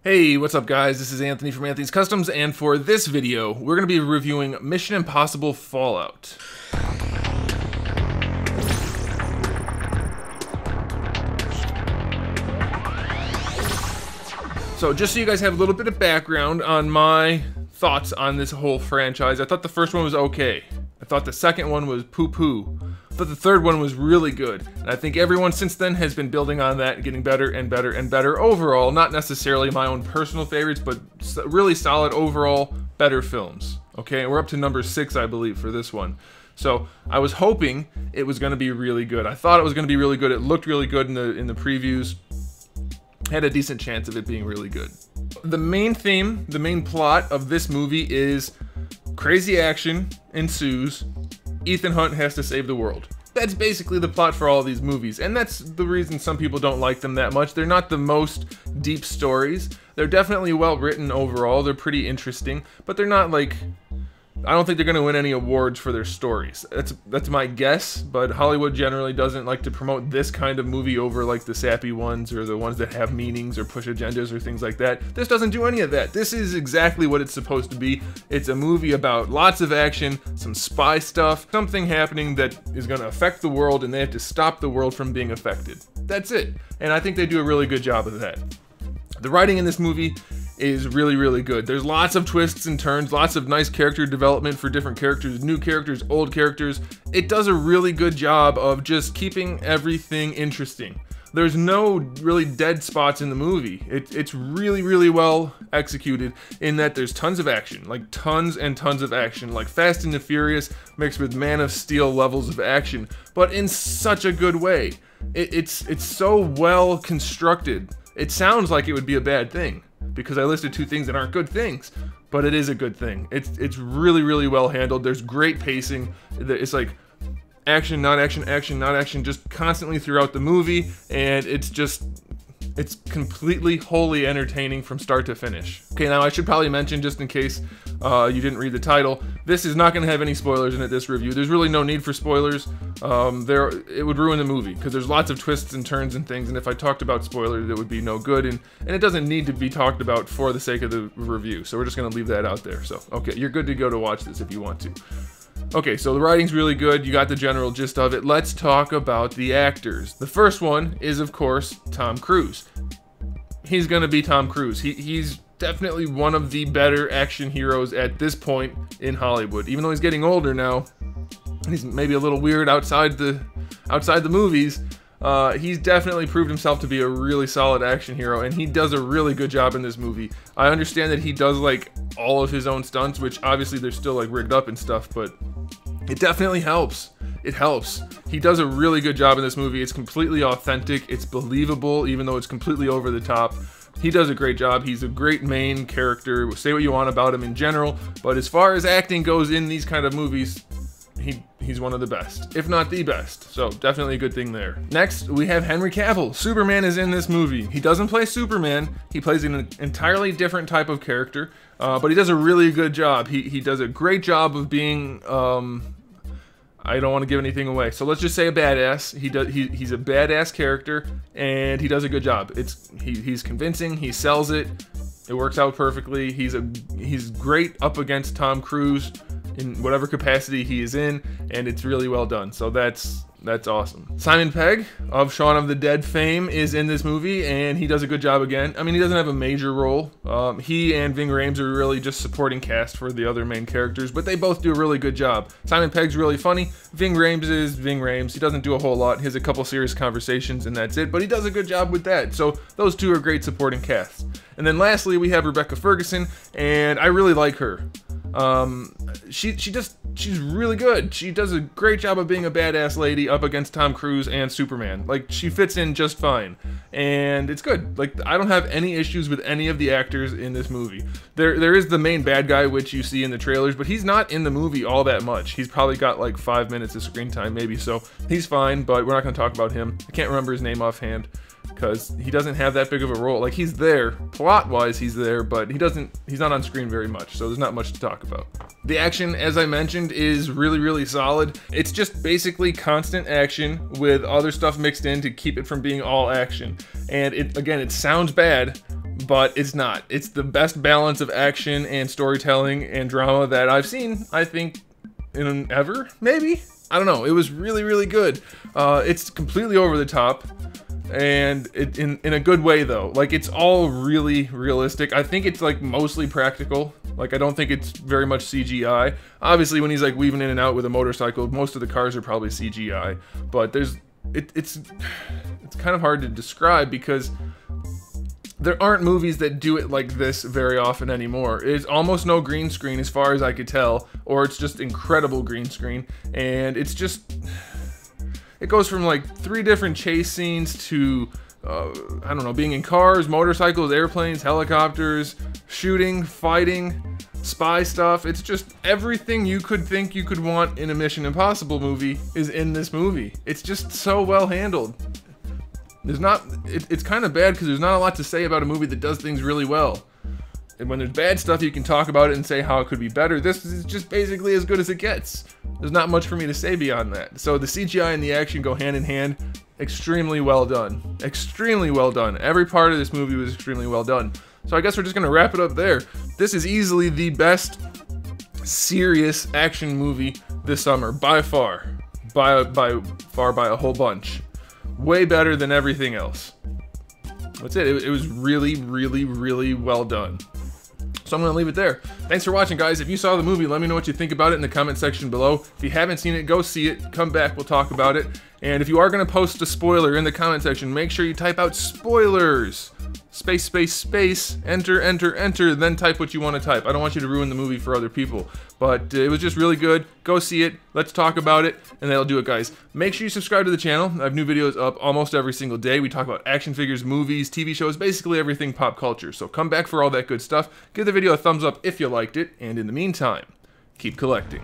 Hey, what's up guys? This is Anthony from Anthony's Customs, and for this video, we're going to be reviewing Mission Impossible Fallout. So just so you guys have a little bit of background on my thoughts on this whole franchise, I thought the first one was okay. I thought the second one was poo-poo. I thought the third one was really good, and I think everyone since then has been building on that and getting better and better and better overall. Not necessarily my own personal favorites, but really solid overall, better films. Okay, and we're up to number 6, I believe, for this one. So I was hoping it was going to be really good. I thought it was going to be really good. It looked really good in the previews. Had a decent chance of it being really good. The main theme, the main plot of this movie is crazy action ensues. Ethan Hunt has to save the world. That's basically the plot for all of these movies, and that's the reason some people don't like them that much. They're not the most deep stories. They're definitely well written overall. They're pretty interesting, but they're not like... I don't think they're going to win any awards for their stories. That's my guess, but Hollywood generally doesn't like to promote this kind of movie over like the sappy ones or the ones that have meanings or push agendas or things like that. This doesn't do any of that. This is exactly what it's supposed to be. It's a movie about lots of action, some spy stuff, something happening that is going to affect the world, and they have to stop the world from being affected. That's it. And I think they do a really good job of that. The writing in this movie is really, really good. There's lots of twists and turns, lots of nice character development for different characters, new characters, old characters. It does a really good job of just keeping everything interesting. There's no really dead spots in the movie. It's really, really well executed in that there's tons of action, like tons and tons of action, like Fast and the Furious mixed with Man of Steel levels of action, but in such a good way. It's so well constructed. It sounds like it would be a bad thing, because I listed 2 things that aren't good things, but it is a good thing. It's really, really well handled. There's great pacing. It's like action, not action, action, not action, just constantly throughout the movie, and it's completely, wholly entertaining from start to finish. Okay, now I should probably mention, just in case you didn't read the title, this is not going to have any spoilers in it, this review. There's really no need for spoilers. It would ruin the movie, because there's lots of twists and turns and things, and if I talked about spoilers, it would be no good, and it doesn't need to be talked about for the sake of the review, so we're just going to leave that out there. So, okay, you're good to go to watch this if you want to. Okay, so the writing's really good. You got the general gist of it. Let's talk about the actors. The first one is, of course, Tom Cruise. He's gonna be Tom Cruise. He's definitely one of the better action heroes at this point in Hollywood. Even though he's getting older now, he's maybe a little weird outside the movies. He's definitely proved himself to be a really solid action hero, and he does a really good job in this movie. I understand that he does like all of his own stunts, which obviously they're still like rigged up and stuff, but it definitely helps. It helps. He does a really good job in this movie. It's completely authentic. It's believable, even though it's completely over the top. He does a great job. He's a great main character. Say what you want about him in general, but as far as acting goes in these kind of movies, he's one of the best, if not the best. So definitely a good thing there. Next, we have Henry Cavill. Superman is in this movie. He doesn't play Superman. He plays an entirely different type of character, but he does a really good job. He does a great job of being, I don't want to give anything away, so let's just say a badass. He's a badass character, and he does a good job. He's convincing. He sells it. It works out perfectly. He's great up against Tom Cruise in whatever capacity he is in, and it's really well done. So that's awesome. Simon Pegg of Shaun of the Dead fame is in this movie, and he does a good job again. I mean, he doesn't have a major role. He and Ving Rhames are really just supporting cast for the other main characters, but they both do a really good job. Simon Pegg's really funny. Ving Rhames is Ving Rhames. He doesn't do a whole lot. He has a couple serious conversations, and that's it, but he does a good job with that. So those 2 are great supporting casts. And then lastly, we have Rebecca Ferguson, and I really like her. She's really good. She does a great job of being a badass lady up against Tom Cruise and Superman. Like, she fits in just fine, and it's good. Like, I don't have any issues with any of the actors in this movie. There is the main bad guy, which you see in the trailers, but he's not in the movie all that much. He's probably got like 5 minutes of screen time maybe, so he's fine, but we're not going to talk about him. I can't remember his name offhand. because he doesn't have that big of a role. Like, he's there, plot-wise he's there, but he's not on screen very much, so there's not much to talk about. The action, as I mentioned, is really, really solid. It's just basically constant action with other stuff mixed in to keep it from being all action. And again, it sounds bad, but it's not. It's the best balance of action and storytelling and drama that I've seen, I think, in ever, maybe? I don't know. It was really, really good. It's completely over the top, and in a good way, though. Like, it's all really realistic. I think it's, like, mostly practical. Like, I don't think it's very much CGI. Obviously, when he's, like, weaving in and out with a motorcycle, most of the cars are probably CGI. But it's kind of hard to describe because there aren't movies that do it like this very often anymore. It's almost no green screen as far as I could tell, or it's just incredible green screen, and it's just, it goes from like 3 different chase scenes to, I don't know, being in cars, motorcycles, airplanes, helicopters, shooting, fighting, spy stuff. It's just everything you could think you could want in a Mission Impossible movie is in this movie. It's just so well handled. It's kind of bad because there's not a lot to say about a movie that does things really well. And when there's bad stuff, you can talk about it and say how it could be better. This is just basically as good as it gets. There's not much for me to say beyond that. So the CGI and the action go hand in hand. Extremely well done. Extremely well done. Every part of this movie was extremely well done. So I guess we're just going to wrap it up there. This is easily the best serious action movie this summer, by far. By a whole bunch. Way better than everything else. That's it. It was really, really, really well done. So I'm going to leave it there. Thanks for watching, guys. If you saw the movie, let me know what you think about it in the comment section below. If you haven't seen it, go see it. Come back. We'll talk about it. And if you are going to post a spoiler in the comment section, make sure you type out spoilers. Space, space, space, enter, enter, enter, then type what you want to type. I don't want you to ruin the movie for other people. But it was just really good. Go see it. Let's talk about it. And that'll do it, guys. Make sure you subscribe to the channel. I have new videos up almost every single day. We talk about action figures, movies, TV shows, basically everything pop culture. So come back for all that good stuff. Give the video a thumbs up if you liked it. And in the meantime, keep collecting.